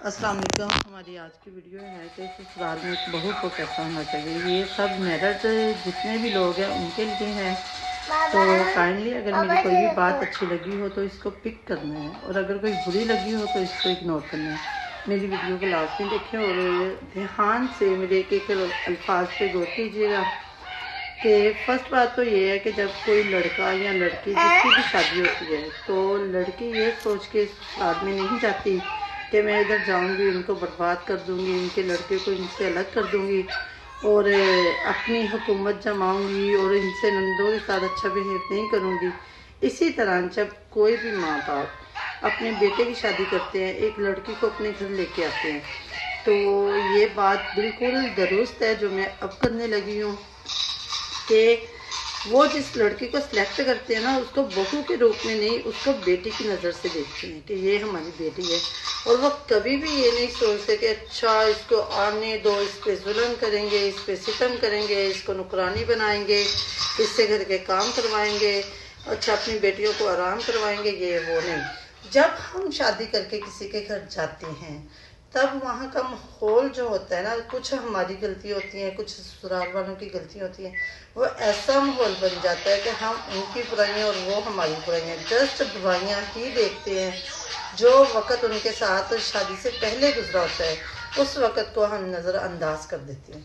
السلام علیکم. ہماری آج کی ویڈیو ہے کہ سسرال میں ایک بہو کو کیسا ہونا چاہیے. یہ سب میرڈ جتنے بھی لوگ ہیں ان کے لیے ہیں. تو کائنڈلی اگر میری کوئی بھی بات اچھی لگی ہو تو اس کو پک کرنا ہے، اور اگر کوئی بری لگی ہو تو اس کو اگنور کرنا ہے. میری ویڈیو کو لاسٹ میں دیکھیں اور دھیان سے میرے ایک ایک الفاظ پہ غور کیجیے گا. کہ فرسٹ بات تو یہ ہے کہ جب کوئی لڑکا یا لڑکی جس کی بھی شادی ہوتی ہے تو لڑکی یہ سوچ کے سسرال میں نہیں جاتی کہ میں ادھر جاؤں گی ان کو برباد کر دوں گی، ان کے لڑکے کو ان سے الگ کر دوں گی اور اپنی حکومت جماؤں گی اور ان سے نندوں کے ساتھ اچھا بہیو نہیں کروں گی. اسی طرح جب کوئی بھی ماں باپ اپنے بیٹے کی شادی کرتے ہیں، ایک لڑکی کو اپنے گھر لے کے آتے ہیں، تو یہ بات بالکل درست ہے جو میں اب کرنے لگی ہوں کہ وہ جس لڑکی کو سلیکٹ کرتے ہیں نا، اس کو بہو کے روپ میں نہیں، اس کو بیٹی کی نظر سے دیکھتے ہیں کہ یہ ہماری بیٹی ہے. اور وہ کبھی بھی یہ نہیں سوچتے کہ اچھا اس کو آنے دو، اس پہ ظلم کریں گے، اس پہ ستم کریں گے، اس کو نوکرانی بنائیں گے، اس سے گھر کے کام کروائیں گے، اچھا اپنی بیٹیوں کو آرام کروائیں گے. یہ وہ نہیں. جب ہم شادی کر کے کسی کے گھر جاتے ہیں تب وہاں کا ماحول جو ہوتا ہے نا، کچھ ہماری غلطی ہوتی ہیں، کچھ سسرال والوں کی غلطی ہوتی ہیں، وہ ایسا ماحول بن جاتا ہے کہ ہم ان کی برائیاں اور وہ ہماری برائیاں جسٹ برائیاں ہی دیکھتے ہیں. جو وقت ان کے ساتھ شادی سے پہلے گزرا ہوتا ہے اس وقت کو ہم نظر انداز کر دیتے ہیں.